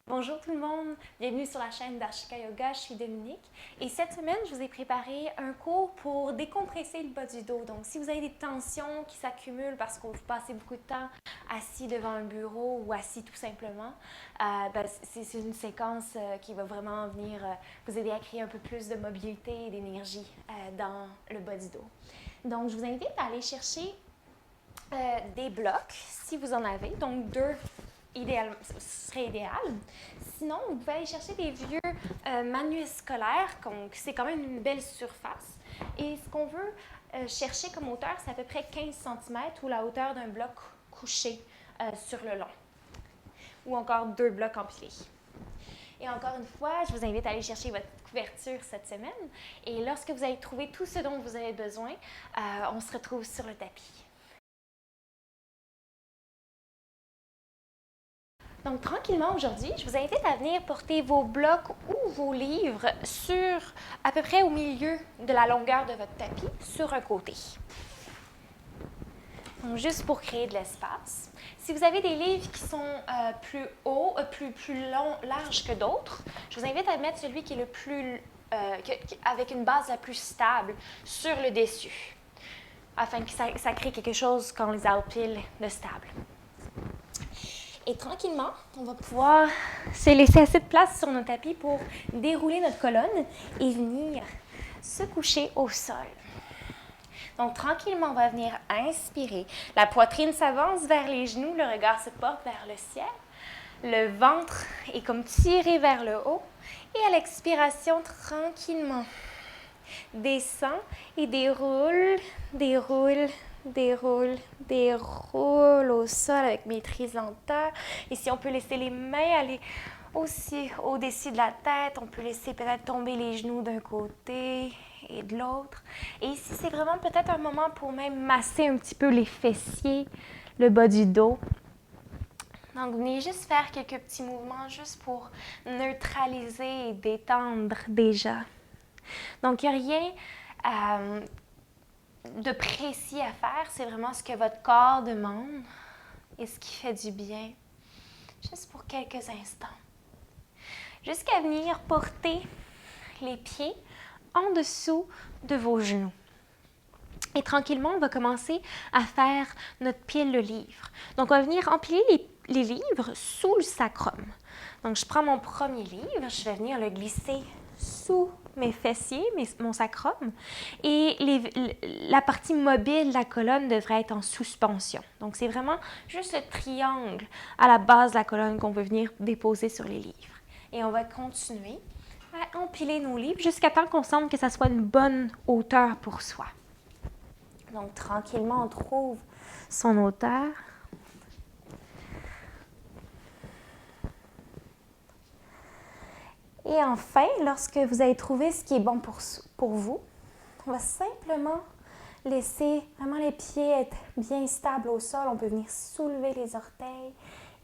Bonjour tout le monde, bienvenue sur la chaîne d'Archika Yoga, je suis Dominique et cette semaine je vous ai préparé un cours pour décompresser le bas du dos. Donc si vous avez des tensions qui s'accumulent parce que vous passez beaucoup de temps assis devant un bureau ou assis tout simplement, c'est une séquence qui va vraiment venir vous aider à créer un peu plus de mobilité et d'énergie dans le bas du dos. Donc je vous invite à aller chercher des blocs si vous en avez, donc deux idéalement, ce serait idéal. Sinon, vous pouvez aller chercher des vieux manuels scolaires, c'est quand même une belle surface. Et ce qu'on veut chercher comme hauteur, c'est à peu près 15 cm ou la hauteur d'un bloc couché sur le long. Ou encore deux blocs empilés. Et encore une fois, je vous invite à aller chercher votre couverture cette semaine. Et lorsque vous avez trouvé tout ce dont vous avez besoin, on se retrouve sur le tapis. Donc, tranquillement, aujourd'hui, je vous invite à venir porter vos blocs ou vos livres sur à peu près au milieu de la longueur de votre tapis, sur un côté. Donc, juste pour créer de l'espace. Si vous avez des livres qui sont plus hauts, plus longs, larges que d'autres, je vous invite à mettre celui qui est le plus, avec une base la plus stable sur le dessus, afin que ça crée quelque chose qu'on les empile de stable. Et tranquillement, on va pouvoir se laisser assez de place sur nos tapis pour dérouler notre colonne et venir se coucher au sol. Donc, tranquillement, on va venir inspirer. La poitrine s'avance vers les genoux, le regard se porte vers le ciel. Le ventre est comme tiré vers le haut. Et à l'expiration, tranquillement, descend et déroule, déroule, déroule, déroule au sol avec maîtrise lenteur. Ici, on peut laisser les mains aller aussi au-dessus de la tête. On peut laisser peut-être tomber les genoux d'un côté et de l'autre. Et ici, c'est vraiment peut-être un moment pour même masser un petit peu les fessiers, le bas du dos. Donc, venez juste faire quelques petits mouvements juste pour neutraliser et détendre déjà. Donc, il n'y a rien de précis à faire. C'est vraiment ce que votre corps demande et ce qui fait du bien, juste pour quelques instants. Jusqu'à venir porter les pieds en dessous de vos genoux. Et tranquillement, on va commencer à faire notre pile de livres. Donc, on va venir empiler les livres sous le sacrum. Donc, je prends mon premier livre, je vais venir le glisser sous mes fessiers, mon sacrum, et la partie mobile de la colonne devrait être en suspension. Donc, c'est vraiment juste le triangle à la base de la colonne qu'on veut venir déposer sur les livres. Et on va continuer à empiler nos livres jusqu'à temps qu'on sente que ça soit une bonne hauteur pour soi. Donc, tranquillement, on trouve son hauteur. Et enfin, lorsque vous avez trouvé ce qui est bon pour vous, on va simplement laisser vraiment les pieds être bien stables au sol. On peut venir soulever les orteils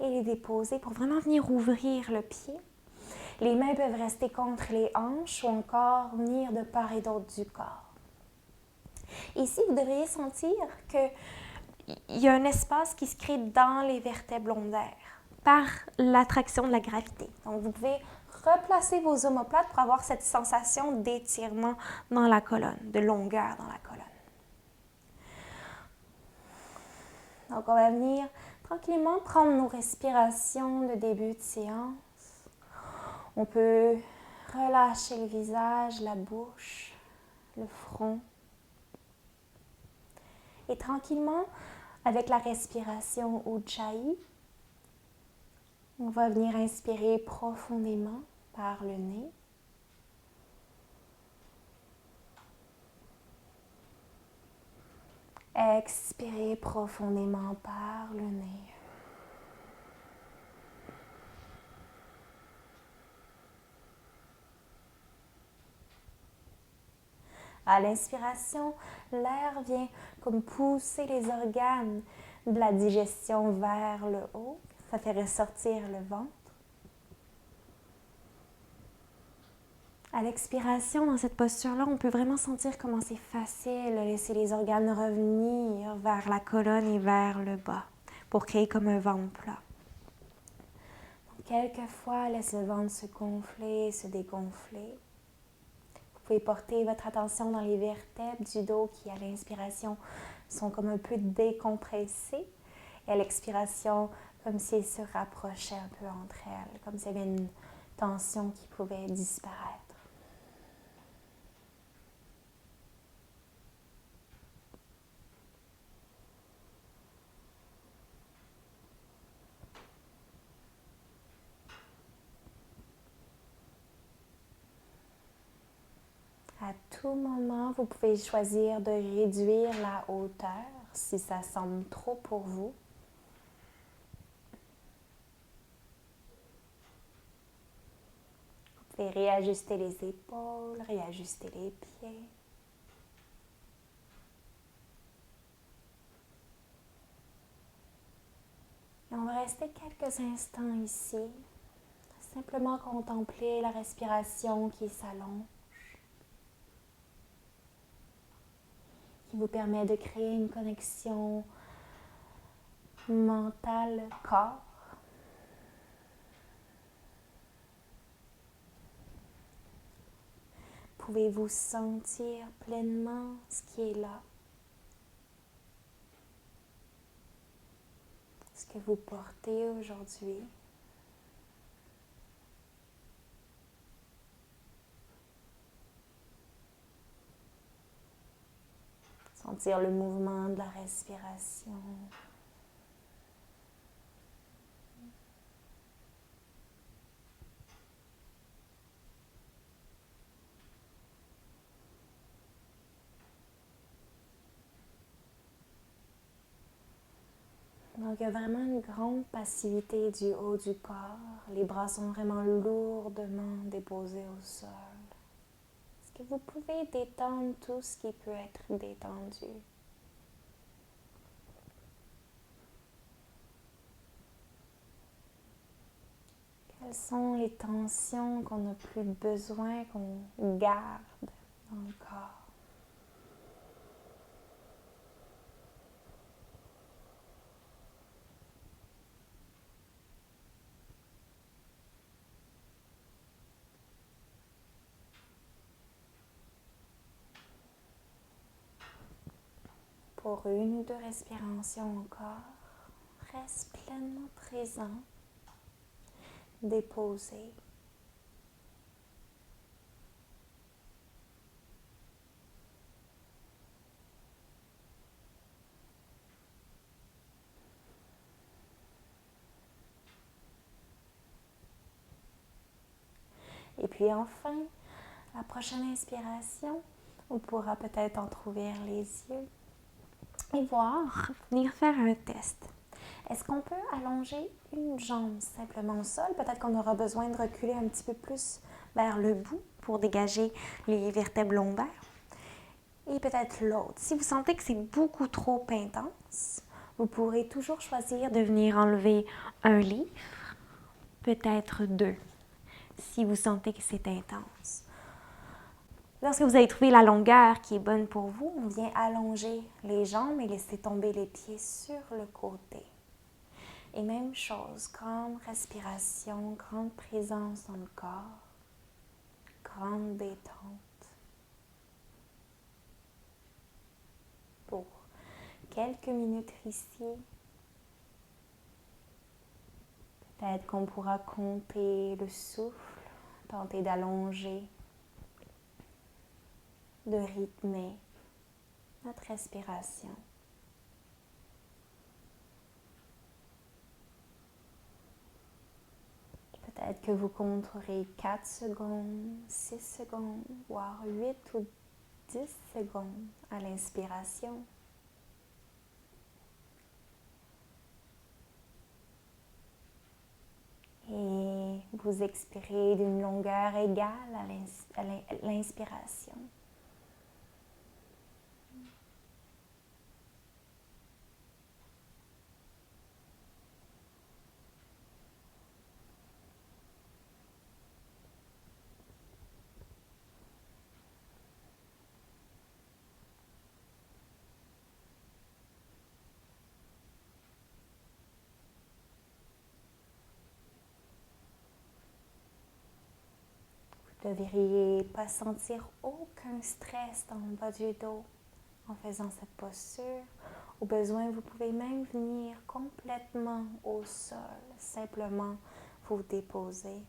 et les déposer pour vraiment venir ouvrir le pied. Les mains peuvent rester contre les hanches ou encore venir de part et d'autre du corps. Ici, vous devriez sentir qu'il y a un espace qui se crée dans les vertèbres lombaires par l'attraction de la gravité. Donc, vous pouvez replacer vos omoplates pour avoir cette sensation d'étirement dans la colonne, de longueur dans la colonne. Donc, on va venir tranquillement prendre nos respirations de début de séance. On peut relâcher le visage, la bouche, le front. Et tranquillement, avec la respiration Ujjayi, on va venir inspirer profondément par le nez. Expirez profondément par le nez. À l'inspiration, l'air vient comme pousser les organes de la digestion vers le haut. Ça fait ressortir le ventre. À l'expiration, dans cette posture-là, on peut vraiment sentir comment c'est facile de laisser les organes revenir vers la colonne et vers le bas pour créer comme un ventre plat. Quelquefois, laisse le ventre se gonfler, se dégonfler. Vous pouvez porter votre attention dans les vertèbres du dos qui, à l'inspiration, sont comme un peu décompressées. Et à l'expiration, comme si elles se rapprochaient un peu entre elles, comme s'il y avait une tension qui pouvait disparaître. À tout moment, vous pouvez choisir de réduire la hauteur si ça semble trop pour vous. Vous pouvez réajuster les épaules, réajuster les pieds. Et on va rester quelques instants ici, simplement contempler la respiration qui s'allonge, qui vous permet de créer une connexion mentale-corps. Pouvez-vous sentir pleinement ce qui est là, ce que vous portez aujourd'hui. Sentir le mouvement de la respiration. Donc, il y a vraiment une grande passivité du haut du corps. Les bras sont vraiment lourdement déposés au sol. Est-ce que vous pouvez détendre tout ce qui peut être détendu? Quelles sont les tensions qu'on n'a plus besoin, qu'on garde dans le corps? Pour une ou deux respirations encore, reste pleinement présent, déposé. Et puis enfin, la prochaine inspiration, on pourra peut-être entrouvrir les yeux et venir faire un test. Est-ce qu'on peut allonger une jambe simplement au sol? Peut-être qu'on aura besoin de reculer un petit peu plus vers le bout pour dégager les vertèbres lombaires. Et peut-être l'autre. Si vous sentez que c'est beaucoup trop intense, vous pourrez toujours choisir de venir enlever un livre, peut-être deux, si vous sentez que c'est intense. Lorsque vous avez trouvé la longueur qui est bonne pour vous, on vient allonger les jambes et laisser tomber les pieds sur le côté. Et même chose, grande respiration, grande présence dans le corps, grande détente. Pour quelques minutes ici, peut-être qu'on pourra compter le souffle, tenter d'allonger, de rythmer notre respiration. Peut-être que vous compterez 4 secondes, 6 secondes, voire 8 ou 10 secondes à l'inspiration. Et vous expirez d'une longueur égale à l'inspiration. Vous ne devriez pas sentir aucun stress dans le bas du dos en faisant cette posture. Au besoin, vous pouvez même venir complètement au sol, simplement vous déposer.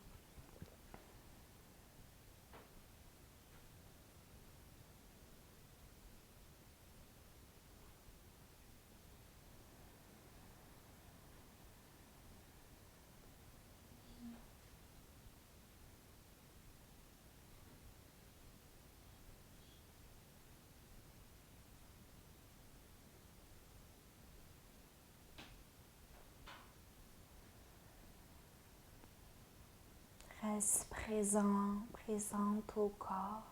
Reste présent, présente au corps,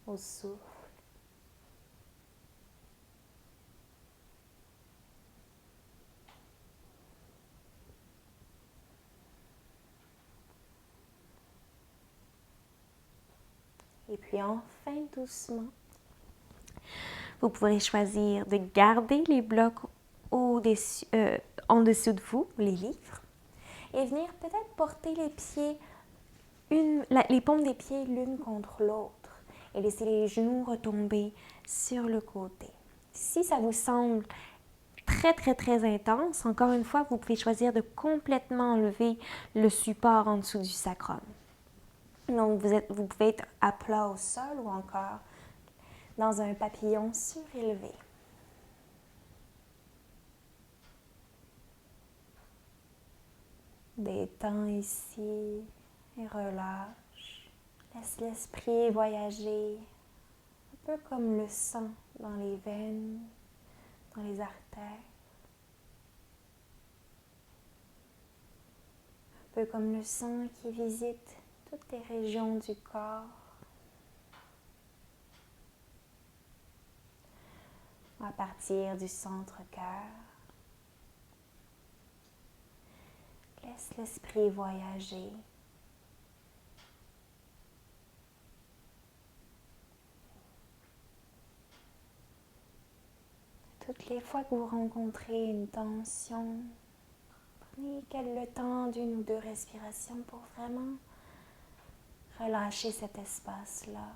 au souffle. Et puis enfin, doucement, vous pourrez choisir de garder les blocs en dessous de vous, les livres, et venir peut-être porter les pieds, les paumes des pieds l'une contre l'autre et laisser les genoux retomber sur le côté. Si ça vous semble très, très, très intense, encore une fois, vous pouvez choisir de complètement enlever le support en dessous du sacrum. Donc, vous pouvez être à plat au sol ou encore dans un papillon surélevé. Détends ici et relâche. Laisse l'esprit voyager, un peu comme le sang dans les veines, dans les artères. Un peu comme le sang qui visite toutes les régions du corps. À partir du centre-cœur, laisse l'esprit voyager. Toutes les fois que vous rencontrez une tension, prenez le temps d'une ou deux respirations pour vraiment relâcher cet espace-là,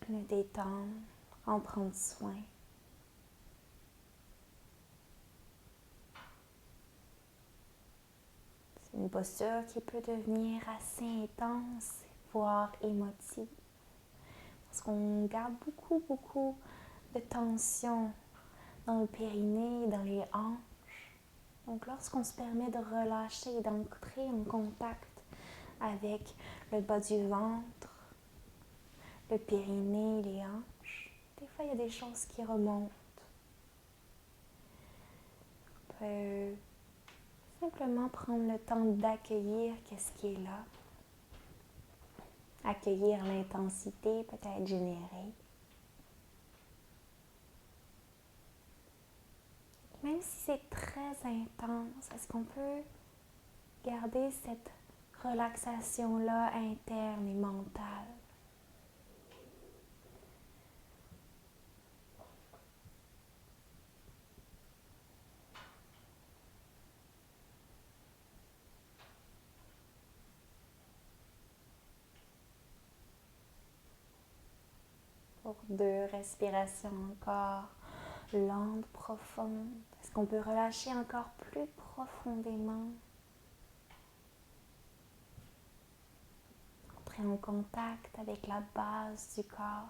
le détendre, en prendre soin. C'est une posture qui peut devenir assez intense, voire émotive, parce qu'on garde beaucoup de tension dans le périnée, dans les hanches. Donc lorsqu'on se permet de relâcher et d'entrer en contact avec le bas du ventre, le périnée, les hanches, des fois il y a des choses qui remontent. On peut simplement prendre le temps d'accueillir qu'est-ce qui est là. Accueillir l'intensité peut-être générée. Même si c'est très intense, est-ce qu'on peut garder cette relaxation-là interne et mentale? Pour 2 respirations encore lentes, profondes. Est-ce qu'on peut relâcher encore plus profondément? Entrer en contact avec la base du corps.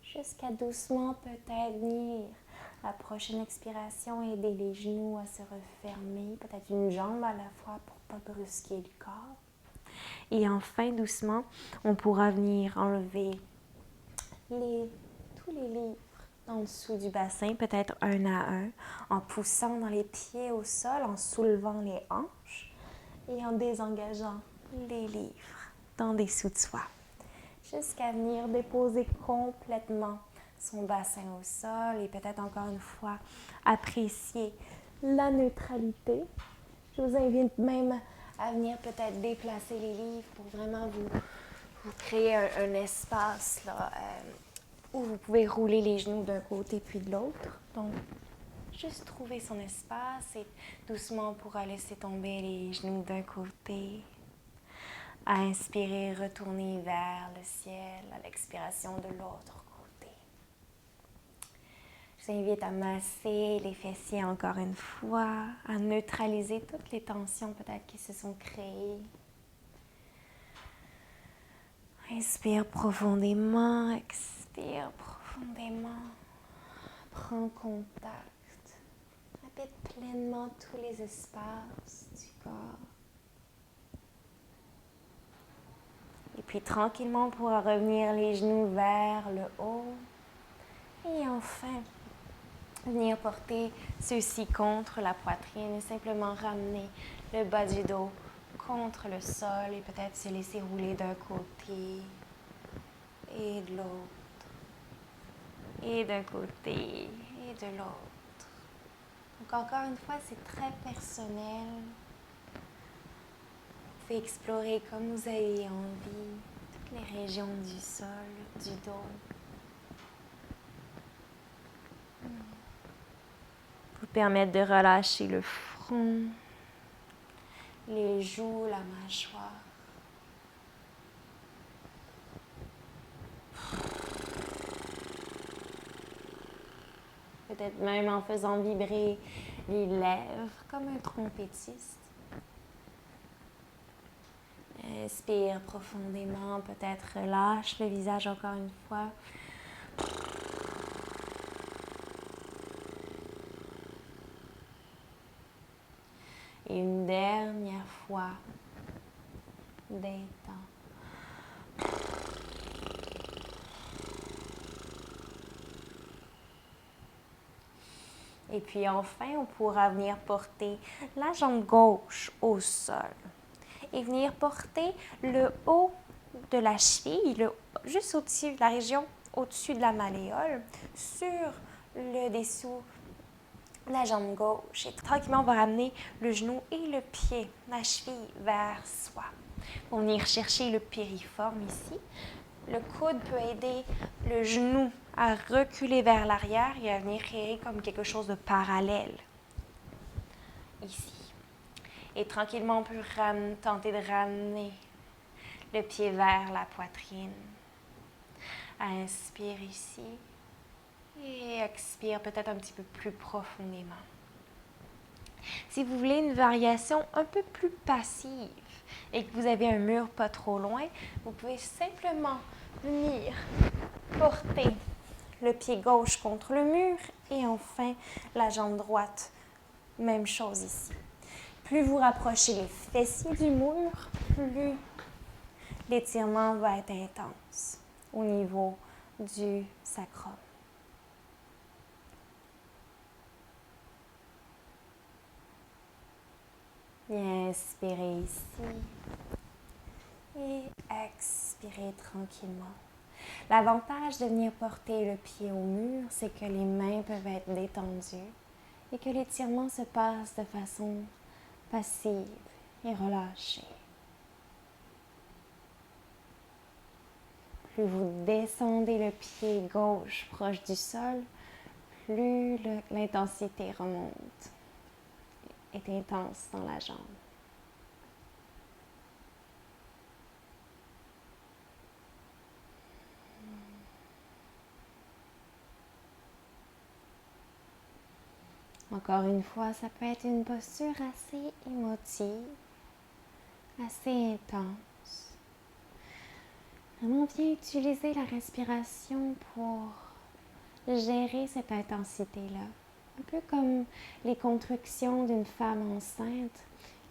Jusqu'à doucement peut-être venir. La prochaine expiration, aider les genoux à se refermer, peut-être une jambe à la fois pour ne pas brusquer le corps. Et enfin, doucement, on pourra venir enlever tous les livres en dessous du bassin, peut-être un à un, en poussant dans les pieds au sol, en soulevant les hanches et en désengageant les livres dans des dessous de soi. Jusqu'à venir déposer complètement son bassin au sol et peut-être encore une fois apprécier la neutralité. Je vous invite même à venir peut-être déplacer les livres pour vraiment vous créer un espace là, Ou vous pouvez rouler les genoux d'un côté puis de l'autre. Donc, juste trouver son espace et doucement on pourra laisser tomber les genoux d'un côté. À inspirer, retourner vers le ciel, à l'expiration de l'autre côté. Je vous invite à masser les fessiers encore une fois, à neutraliser toutes les tensions peut-être qui se sont créées. Inspire profondément, expire profondément. Prends contact. Habite pleinement tous les espaces du corps. Et puis tranquillement, on pourra revenir les genoux vers le haut. Et enfin, venir porter ceux-ci contre la poitrine et simplement ramener le bas du dos contre le sol et peut-être se laisser rouler d'un côté et de l'autre. Et d'un côté et de l'autre. Donc encore une fois, c'est très personnel. Vous pouvez explorer comme vous avez envie, toutes les régions du sol, du dos. Vous permettre de relâcher le front, les joues, la mâchoire. Peut-être même en faisant vibrer les lèvres comme un trompettiste. Inspire profondément, peut-être relâche le visage encore une fois. Et une dernière fois, détends. Et puis enfin, on pourra venir porter la jambe gauche au sol. Et venir porter le haut de la cheville, juste au-dessus de la région, au-dessus de la malléole, sur le dessous de la jambe gauche. Et tranquillement, on va ramener le genou et le pied, la cheville vers soi. On va venir chercher le piriforme ici. Le coude peut aider le genou à reculer vers l'arrière et à venir créer comme quelque chose de parallèle. Ici. Et tranquillement, on peut tenter de ramener le pied vers la poitrine. Inspire ici. Et expire peut-être un petit peu plus profondément. Si vous voulez une variation un peu plus passive et que vous avez un mur pas trop loin, vous pouvez simplement venir porter le pied gauche contre le mur et enfin la jambe droite. Même chose ici. Plus vous rapprochez les fessiers du mur, plus l'étirement va être intense au niveau du sacrum. Bien, inspirez ici et expirez tranquillement. L'avantage de venir porter le pied au mur, c'est que les mains peuvent être détendues et que l'étirement se passe de façon passive et relâchée. Plus vous descendez le pied gauche proche du sol, plus l'intensité remonte, est intense dans la jambe. Encore une fois, ça peut être une posture assez émotive, assez intense. Vraiment bien utiliser la respiration pour gérer cette intensité-là. Un peu comme les contractions d'une femme enceinte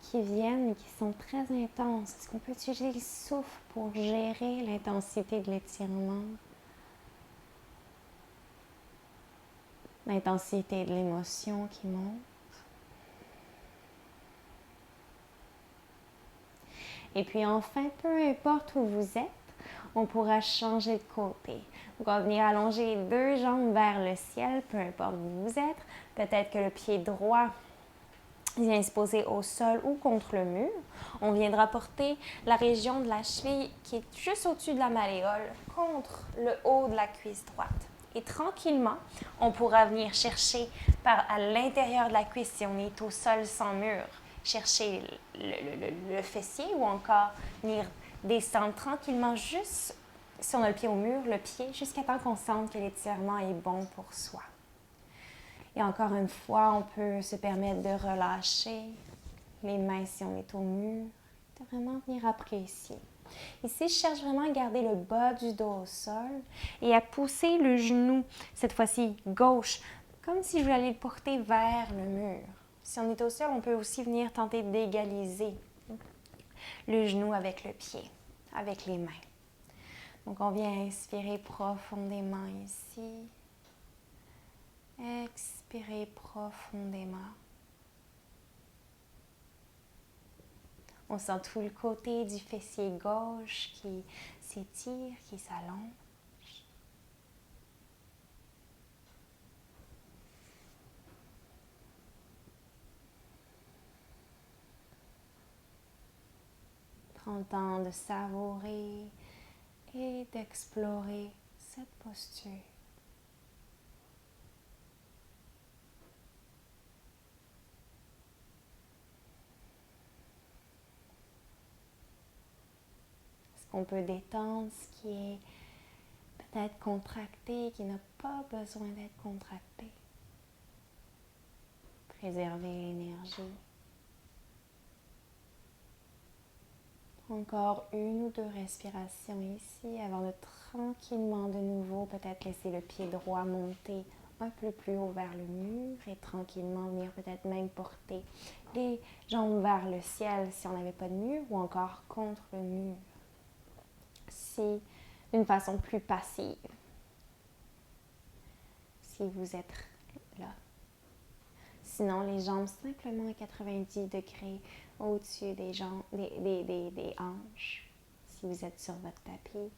qui viennent et qui sont très intenses. Est-ce qu'on peut utiliser le souffle pour gérer l'intensité de l'étirement? L'intensité de l'émotion qui monte. Et puis enfin, peu importe où vous êtes, on pourra changer de côté. Donc, on va venir allonger les deux jambes vers le ciel, peu importe où vous êtes. Peut-être que le pied droit Il vient se poser au sol ou contre le mur. On viendra porter la région de la cheville qui est juste au-dessus de la malléole contre le haut de la cuisse droite. Et tranquillement, on pourra venir chercher à l'intérieur de la cuisse, si on est au sol sans mur, chercher le fessier ou encore venir descendre tranquillement juste si on a le pied au mur, le pied, jusqu'à temps qu'on sente que l'étirement est bon pour soi. Et encore une fois, on peut se permettre de relâcher les mains si on est au mur, de vraiment venir apprécier. Ici, je cherche vraiment à garder le bas du dos au sol et à pousser le genou, cette fois-ci gauche, comme si je voulais aller le porter vers le mur. Si on est au sol, on peut aussi venir tenter d'égaliser le genou avec le pied, avec les mains. Donc, on vient inspirer profondément ici. Expirez profondément. On sent tout le côté du fessier gauche qui s'étire, qui s'allonge. Prends le temps de savourer et d'explorer cette posture. On peut détendre ce qui est peut-être contracté, qui n'a pas besoin d'être contracté. Préserver l'énergie. Encore une ou deux respirations ici avant de tranquillement de nouveau peut-être laisser le pied droit monter un peu plus haut vers le mur et tranquillement venir peut-être même porter les jambes vers le ciel si on n'avait pas de mur ou encore contre le mur. Si d'une façon plus passive, si vous êtes là. Sinon, les jambes simplement à 90 degrés au-dessus des jambes, des hanches, si vous êtes sur votre tapis.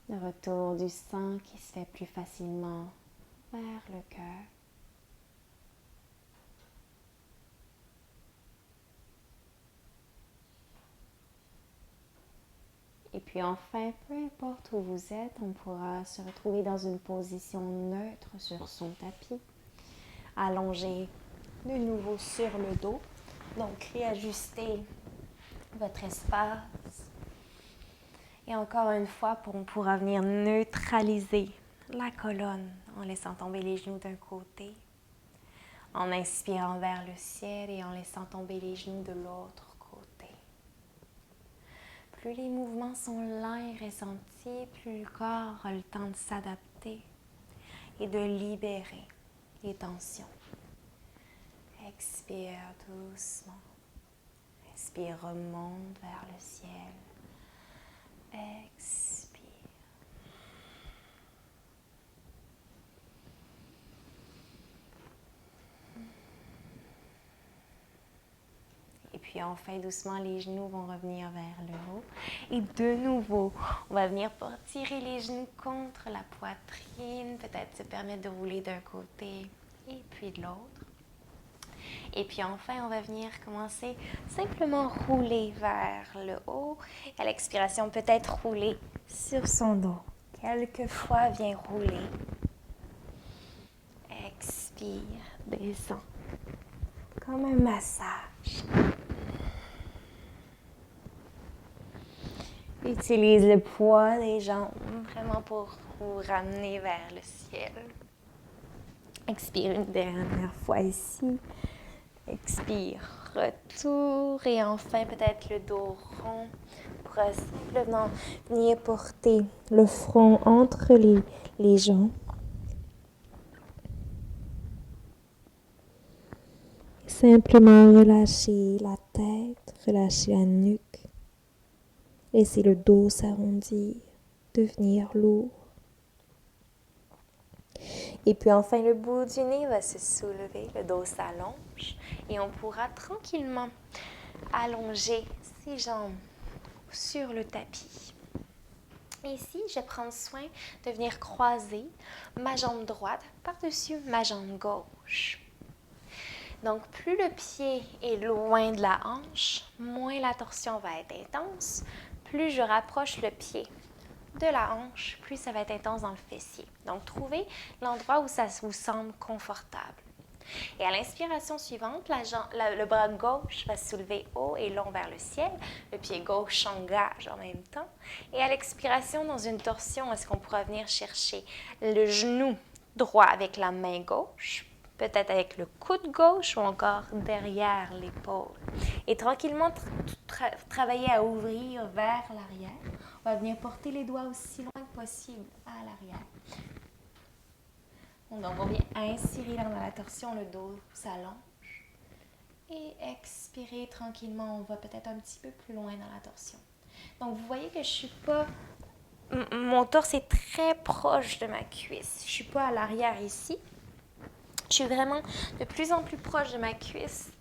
Le retour du sang qui se fait plus facilement vers le cœur. Et puis enfin, peu importe où vous êtes, on pourra se retrouver dans une position neutre sur son tapis. Allongé de nouveau sur le dos. Donc, réajustez votre espace. Et encore une fois, on pourra venir neutraliser la colonne en laissant tomber les genoux d'un côté, en inspirant vers le ciel et en laissant tomber les genoux de l'autre côté. Plus les mouvements sont lents et ressentis, plus le corps a le temps de s'adapter et de libérer les tensions. Expire doucement. Inspire, remonte vers le ciel. Expire. Et puis enfin, doucement, les genoux vont revenir vers le haut. Et de nouveau, on va venir pour tirer les genoux contre la poitrine. Peut-être se permettre de rouler d'un côté et puis de l'autre. Et puis enfin, on va venir commencer simplement rouler vers le haut. À l'expiration, peut-être rouler sur son dos. Quelquefois, viens rouler. Expire, descends. Comme un massage. Utilise le poids des jambes vraiment pour vous ramener vers le ciel. Expire une dernière fois ici. Expire, retour et enfin peut-être le dos rond pour simplement venir porter le front entre les jambes. Simplement relâcher la tête, relâcher la nuque. Laissez le dos s'arrondir, devenir lourd. Et puis enfin, le bout du nez va se soulever, le dos s'allonge et on pourra tranquillement allonger ses jambes sur le tapis. Et ici, je vais prendre soin de venir croiser ma jambe droite par-dessus ma jambe gauche. Donc, plus le pied est loin de la hanche, moins la torsion va être intense. Plus je rapproche le pied de la hanche, plus ça va être intense dans le fessier. Donc, trouvez l'endroit où ça vous semble confortable. Et à l'inspiration suivante, le bras gauche va se soulever haut et long vers le ciel. Le pied gauche s'engage en même temps. Et à l'expiration, dans une torsion, est-ce qu'on pourra venir chercher le genou droit avec la main gauche, peut-être avec le coude gauche ou encore derrière l'épaule. Et tranquillement, travailler à ouvrir vers l'arrière. On va venir porter les doigts aussi loin que possible à l'arrière. Donc, on vient inspirer dans la torsion, le dos s'allonge. Et expirer tranquillement, on va peut-être un petit peu plus loin dans la torsion. Donc, vous voyez que je ne suis pas... Mon torse est très proche de ma cuisse. Je ne suis pas à l'arrière ici. Je suis vraiment de plus en plus proche de ma cuisse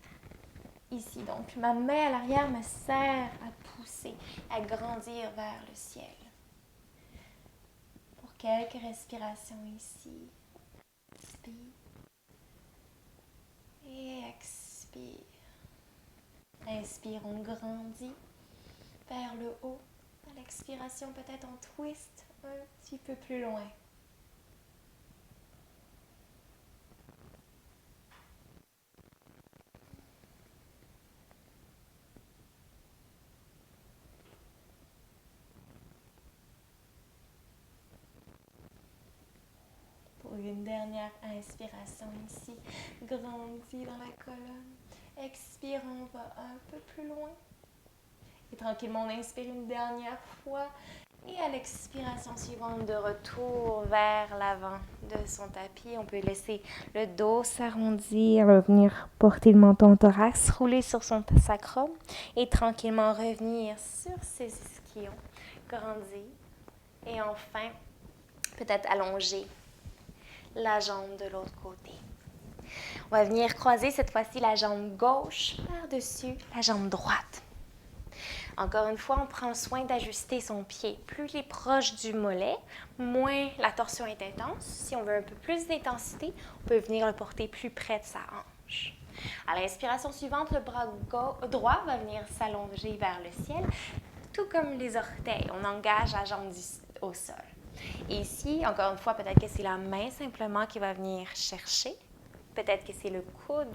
ici. Donc, ma main à l'arrière me sert à pousser, à grandir vers le ciel. Pour quelques respirations ici. Inspire. Et expire. Inspire, on grandit vers le haut. À l'expiration, peut-être on twist un petit peu plus loin. Pour une dernière inspiration ici, grandis dans la colonne. Expire, on va un peu plus loin. Et tranquillement, on inspire une dernière fois. Et à l'expiration suivante, de retour vers l'avant de son tapis, on peut laisser le dos s'arrondir, venir porter le menton au thorax, rouler sur son sacrum et tranquillement revenir sur ses ischions, grandir. Et enfin, peut-être allonger la jambe de l'autre côté. On va venir croiser cette fois-ci la jambe gauche par-dessus la jambe droite. Encore une fois, on prend soin d'ajuster son pied. Plus il est proche du mollet, moins la torsion est intense. Si on veut un peu plus d'intensité, on peut venir le porter plus près de sa hanche. À l'inspiration suivante, le bras droit va venir s'allonger vers le ciel, tout comme les orteils. On engage la jambe au sol. Et ici, encore une fois, peut-être que c'est la main simplement qui va venir chercher. Peut-être que c'est le coude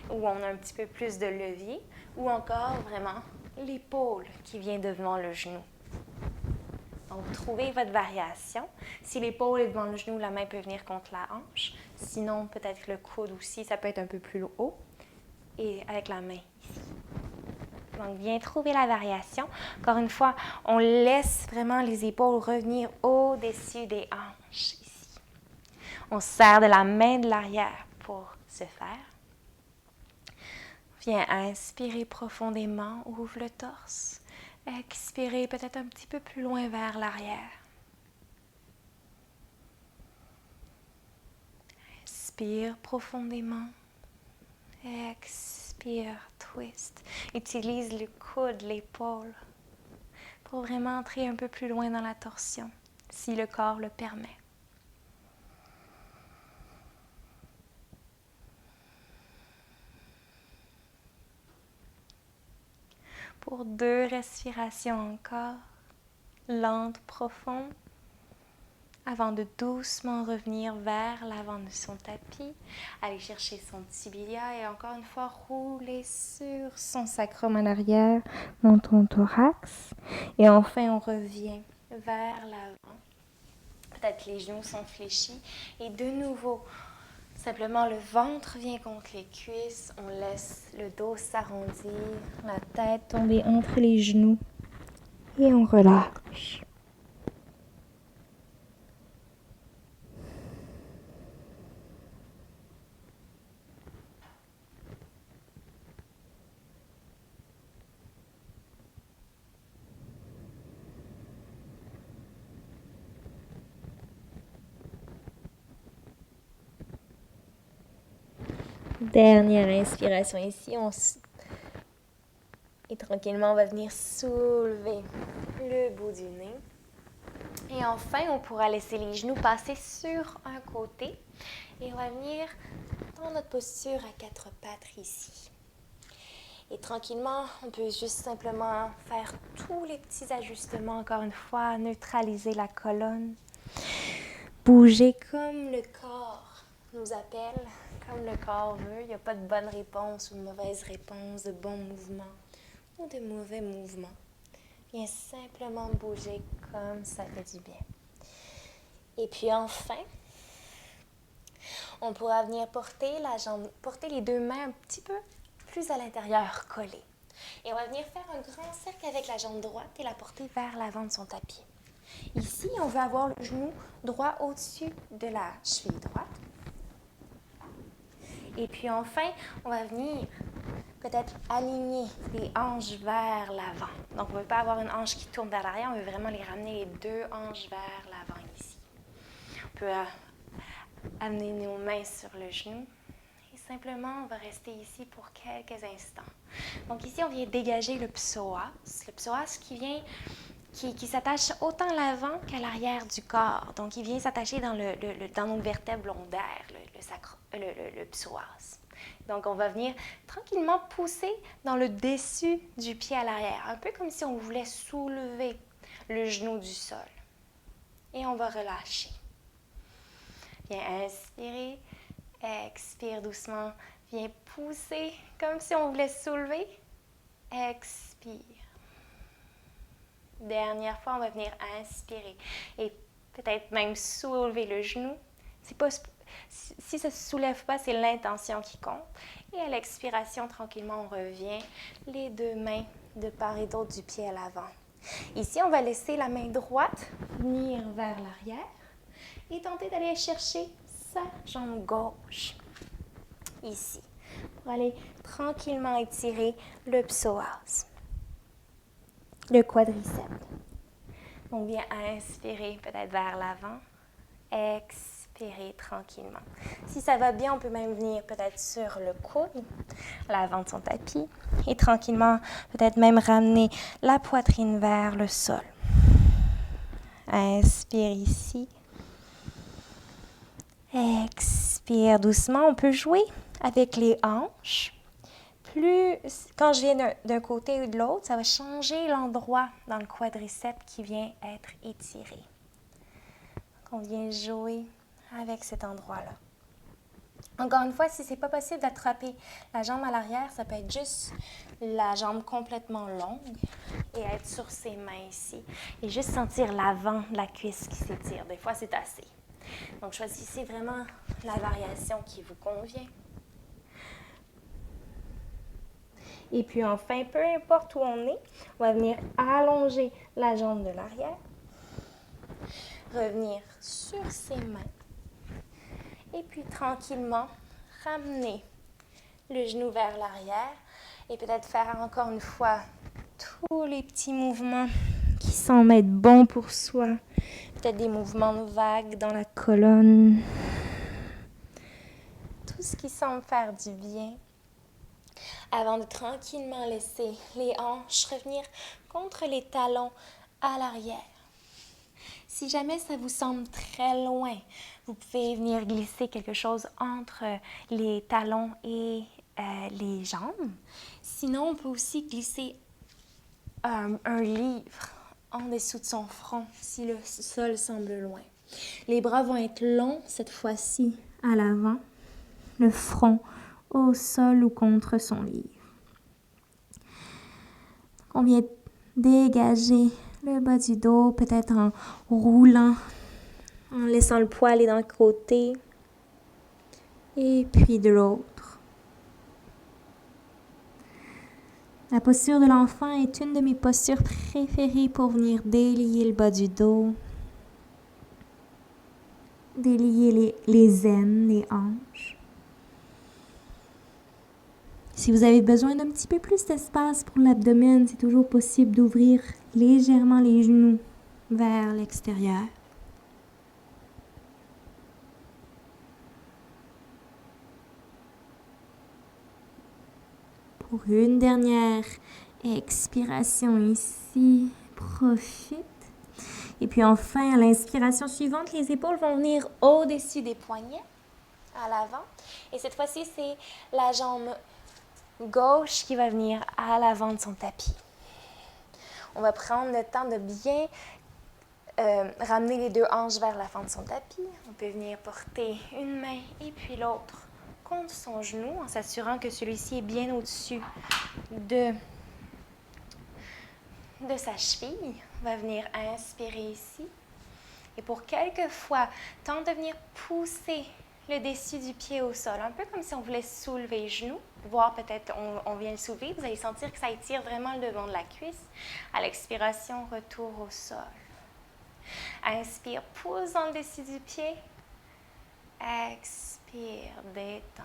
où on a un petit peu plus de levier, ou encore vraiment l'épaule qui vient devant le genou. Donc, trouvez votre variation. Si l'épaule est devant le genou, la main peut venir contre la hanche. Sinon, peut-être le coude aussi, ça peut être un peu plus haut. Et avec la main ici. Donc, bien trouver la variation. Encore une fois, on laisse vraiment les épaules revenir au-dessus des hanches ici. On serre de la main de l'arrière pour ce faire. Viens inspirer profondément, ouvre le torse. Expirez peut-être un petit peu plus loin vers l'arrière. Inspire profondément. Expire, twist. Utilise le coude, l'épaule pour vraiment entrer un peu plus loin dans la torsion, si le corps le permet. Pour 2 respirations encore, lentes, profondes, avant de doucement revenir vers l'avant de son tapis, aller chercher son tibia et encore une fois rouler sur son sacrum à l'arrière, dans ton thorax. Et enfin, on revient vers l'avant. Peut-être les genoux sont fléchis et de nouveau, simplement, le ventre vient contre les cuisses, on laisse le dos s'arrondir, la tête tomber entre les genoux et on relâche. Dernière inspiration ici, et tranquillement on va venir soulever le bout du nez. Et enfin, on pourra laisser les genoux passer sur un côté et on va venir dans notre posture à quatre pattes ici. Et tranquillement, on peut juste simplement faire tous les petits ajustements, encore une fois, neutraliser la colonne, bouger comme le corps nous appelle, comme le corps veut. Il n'y a pas de bonne réponse ou de mauvaise réponse, de bons mouvements ou de mauvais mouvements. Viens simplement bouger comme ça fait du bien. Et puis enfin, on pourra venir porter les deux mains un petit peu plus à l'intérieur, collées. Et on va venir faire un grand cercle avec la jambe droite et la porter vers l'avant de son tapis. Ici, on veut avoir le genou droit au-dessus de la cheville droite. Et puis enfin, on va venir peut-être aligner les hanches vers l'avant. Donc, on ne veut pas avoir une hanche qui tourne vers l'arrière, on veut vraiment les ramener les deux hanches vers l'avant ici. On peut amener nos mains sur le genou. Et simplement, on va rester ici pour quelques instants. Donc ici, on vient dégager le psoas. Le psoas qui s'attache autant à l'avant qu'à l'arrière du corps. Donc, il vient s'attacher dans nos vertèbres lombaires, le psoas. Donc, on va venir tranquillement pousser dans le dessus du pied à l'arrière, un peu comme si on voulait soulever le genou du sol. Et on va relâcher. Viens inspirer, expire doucement, viens pousser comme si on voulait soulever, expire. Dernière fois, on va venir inspirer et peut-être même soulever le genou. Si ça ne se soulève pas, c'est l'intention qui compte. Et à l'expiration, tranquillement, on revient les deux mains de part et d'autre du pied à l'avant. Ici, on va laisser la main droite venir vers l'arrière et tenter d'aller chercher sa jambe gauche, ici, pour aller tranquillement étirer le psoas, le quadriceps. Donc, viens inspirer peut-être vers l'avant, expirer tranquillement. Si ça va bien, on peut même venir peut-être sur le coude, l'avant de son tapis, et tranquillement, peut-être même ramener la poitrine vers le sol. Inspire ici. Expire doucement. On peut jouer avec les hanches. Quand je viens d'un côté ou de l'autre, ça va changer l'endroit dans le quadriceps qui vient être étiré. Donc, on vient jouer avec cet endroit-là. Encore une fois, si ce n'est pas possible d'attraper la jambe à l'arrière, ça peut être juste la jambe complètement longue et être sur ses mains ici. Et juste sentir l'avant de la cuisse qui s'étire. Des fois, c'est assez. Donc, choisissez vraiment la variation qui vous convient. Et puis enfin, peu importe où on est, on va venir allonger la jambe de l'arrière, revenir sur ses mains et puis tranquillement ramener le genou vers l'arrière et peut-être faire encore une fois tous les petits mouvements qui semblent être bons pour soi. Peut-être des mouvements vagues dans la colonne. Tout ce qui semble faire du bien. Avant de tranquillement laisser les hanches revenir contre les talons à l'arrière. Si jamais ça vous semble très loin, vous pouvez venir glisser quelque chose entre les talons et les jambes. Sinon, on peut aussi glisser un livre en dessous de son front si le sol semble loin. Les bras vont être longs cette fois-ci à l'avant, le front au sol ou contre son livre. On vient dégager le bas du dos, peut-être en roulant, en laissant le poids aller d'un côté et puis de l'autre. La posture de l'enfant est une de mes postures préférées pour venir délier le bas du dos, délier les aines, les hanches. Si vous avez besoin d'un petit peu plus d'espace pour l'abdomen, c'est toujours possible d'ouvrir légèrement les genoux vers l'extérieur. Pour une dernière expiration ici, profite. Et puis enfin, à l'inspiration suivante, les épaules vont venir au-dessus des poignets, à l'avant. Et cette fois-ci, c'est la jambe gauche qui va venir à l'avant de son tapis. On va prendre le temps de bien ramener les deux hanches vers l'avant de son tapis. On peut venir porter une main et puis l'autre contre son genou en s'assurant que celui-ci est bien au-dessus de sa cheville. On va venir inspirer ici. Et pour quelques fois, tente de venir pousser le dessus du pied au sol, un peu comme si on voulait soulever les genoux, voire peut-être on vient le soulever. Vous allez sentir que ça étire vraiment le devant de la cuisse. À l'expiration, retour au sol. Inspire, pousse dans le dessus du pied. Expire, détends.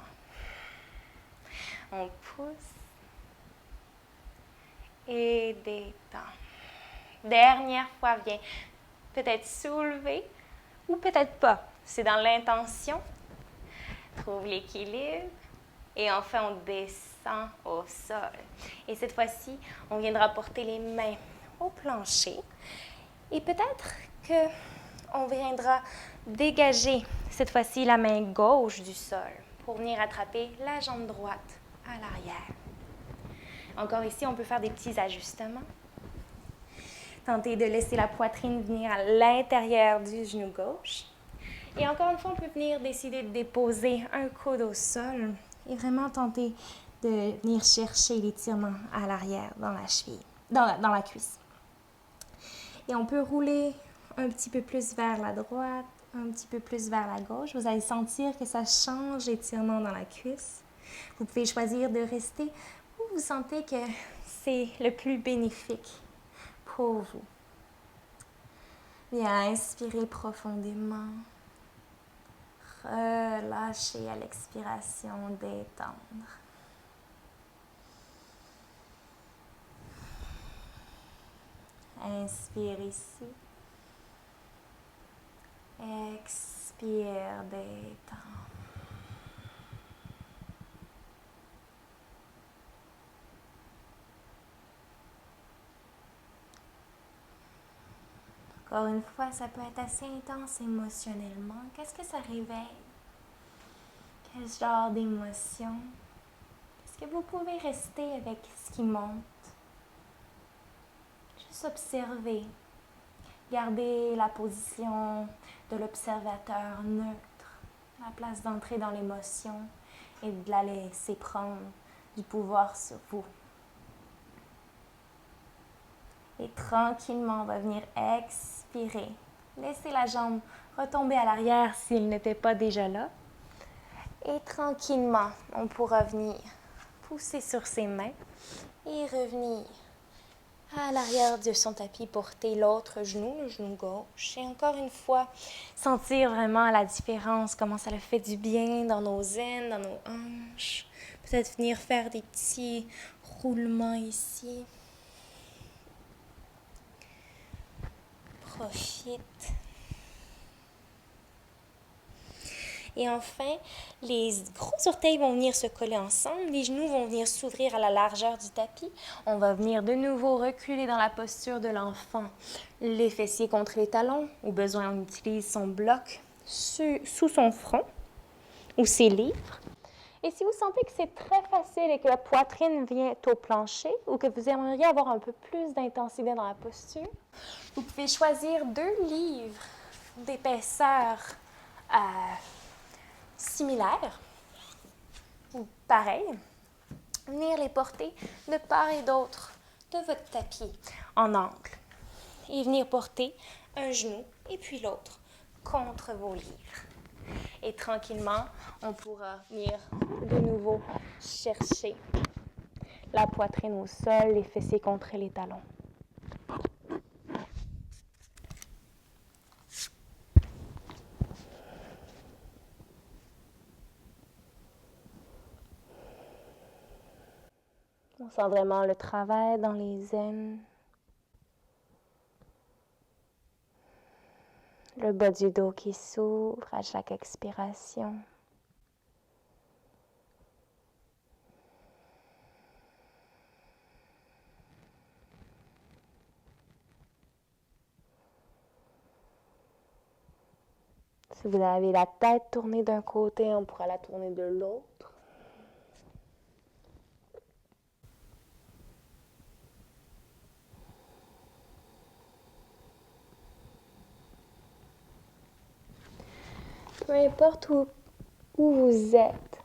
On pousse et détend. Dernière fois, viens peut-être soulever ou peut-être pas. C'est dans l'intention. Trouve l'équilibre. Et enfin, on descend au sol. Et cette fois-ci, on viendra porter les mains au plancher. Et peut-être qu'on viendra dégager cette fois-ci la main gauche du sol pour venir attraper la jambe droite à l'arrière. Encore ici, on peut faire des petits ajustements. Tentez de laisser la poitrine venir à l'intérieur du genou gauche. Et encore une fois, on peut venir décider de déposer un coude au sol et vraiment tenter de venir chercher l'étirement à l'arrière dans la cheville, dans la cuisse. Et on peut rouler un petit peu plus vers la droite, un petit peu plus vers la gauche. Vous allez sentir que ça change l'étirement dans la cuisse. Vous pouvez choisir de rester où vous sentez que c'est le plus bénéfique pour vous. Bien, inspirez profondément. Relâchez à l'expiration, détendre. Inspire ici. Expire, détendre. Encore une fois, ça peut être assez intense émotionnellement. Qu'est-ce que ça réveille? Quel genre d'émotion? Est-ce que vous pouvez rester avec ce qui monte? Juste observer. Gardez la position de l'observateur neutre, à la place d'entrer dans l'émotion et de la laisser prendre du pouvoir sur vous. Et tranquillement, on va venir expirer. Laissez la jambe retomber à l'arrière s'il n'était pas déjà là. Et tranquillement, on pourra venir pousser sur ses mains et revenir à l'arrière de son tapis, porter l'autre genou, le genou gauche. Et encore une fois, sentir vraiment la différence, comment ça le fait du bien dans nos aines, dans nos hanches. Peut-être venir faire des petits roulements ici. Profite. Et enfin, les gros orteils vont venir se coller ensemble, les genoux vont venir s'ouvrir à la largeur du tapis. On va venir de nouveau reculer dans la posture de l'enfant, les fessiers contre les talons. Au besoin, on utilise son bloc sous son front ou ses livres. Et si vous sentez que c'est très facile et que la poitrine vient au plancher ou que vous aimeriez avoir un peu plus d'intensité dans la posture, vous pouvez choisir 2 livres d'épaisseur similaires ou pareils. Venir les porter de part et d'autre de votre tapis en angle. Et venir porter un genou et puis l'autre contre vos livres. Et tranquillement, on pourra venir de nouveau chercher la poitrine au sol, les fessiers contre les talons. On sent vraiment le travail dans les aines. Le bas du dos qui s'ouvre à chaque expiration. Si vous avez la tête tournée d'un côté, on pourra la tourner de l'autre. Peu importe où vous êtes,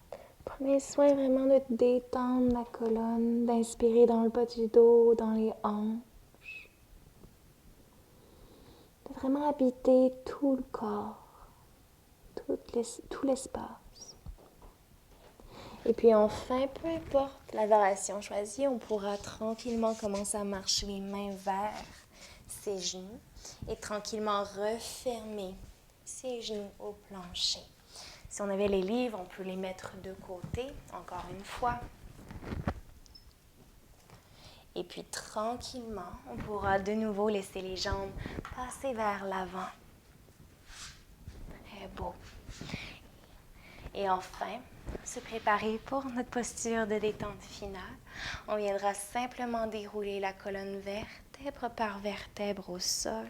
prenez soin vraiment de détendre la colonne, d'inspirer dans le bas du dos, dans les hanches, de vraiment habiter tout le corps, tout l'espace. Et puis enfin, peu importe la variation choisie, on pourra tranquillement commencer à marcher les mains vers ses genoux et tranquillement refermer ses genoux au plancher. Si on avait les livres, on peut les mettre de côté, encore une fois. Et puis tranquillement, on pourra de nouveau laisser les jambes passer vers l'avant. Très beau. Et enfin, se préparer pour notre posture de détente finale. On viendra simplement dérouler la colonne vertèbre par vertèbre au sol.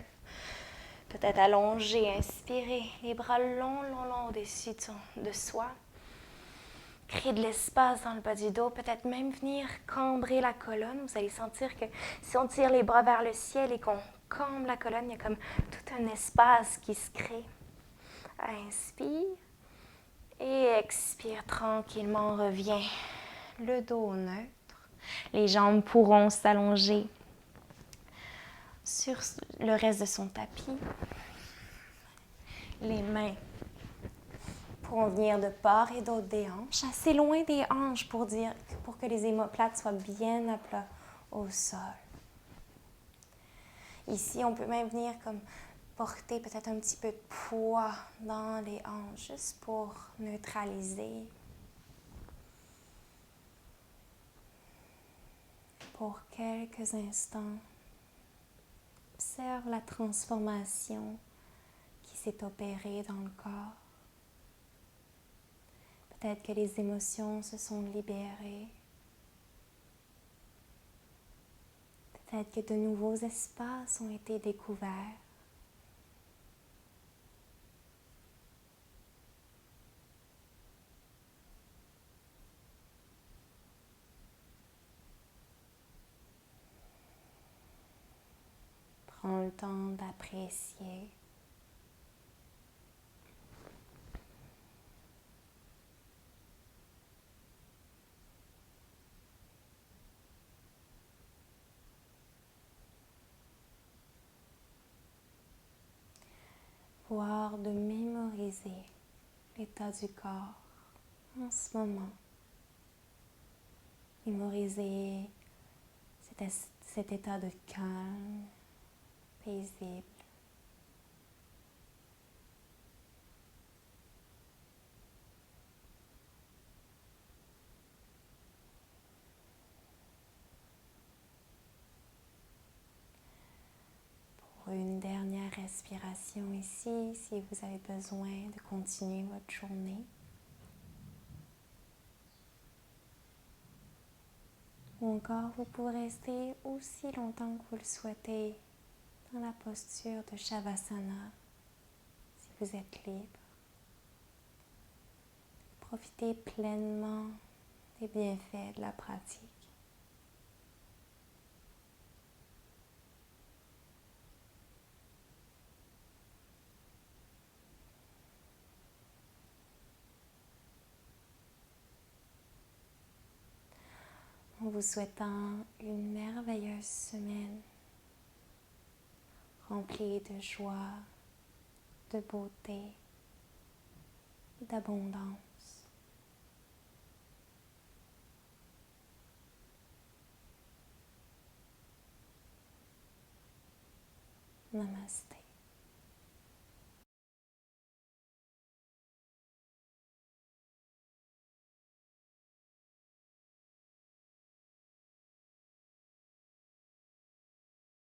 Peut-être allonger, inspirer, les bras longs au-dessus de soi. Créer de l'espace dans le bas du dos, peut-être même venir cambrer la colonne. Vous allez sentir que si on tire les bras vers le ciel et qu'on cambre la colonne, il y a comme tout un espace qui se crée. Inspire et expire tranquillement, revient le dos neutre. Les jambes pourront s'allonger sur le reste de son tapis. Les mains pourront venir de part et d'autre des hanches, assez loin des hanches pour que les omoplates soient bien à plat au sol. Ici, on peut même venir comme porter peut-être un petit peu de poids dans les hanches, juste pour neutraliser. Pour quelques instants, observe la transformation qui s'est opérée dans le corps. Peut-être que les émotions se sont libérées. Peut-être que de nouveaux espaces ont été découverts. Prends le temps d'apprécier. Voire de mémoriser l'état du corps en ce moment. Mémoriser cet état de calme, paisible. Pour une dernière respiration ici, si vous avez besoin de continuer votre journée. Ou encore, vous pouvez rester aussi longtemps que vous le souhaitez dans la posture de Shavasana, si vous êtes libre. Profitez pleinement des bienfaits de la pratique. En vous souhaitant une merveilleuse semaine remplie de joie, de beauté et d'abondance. Namaste.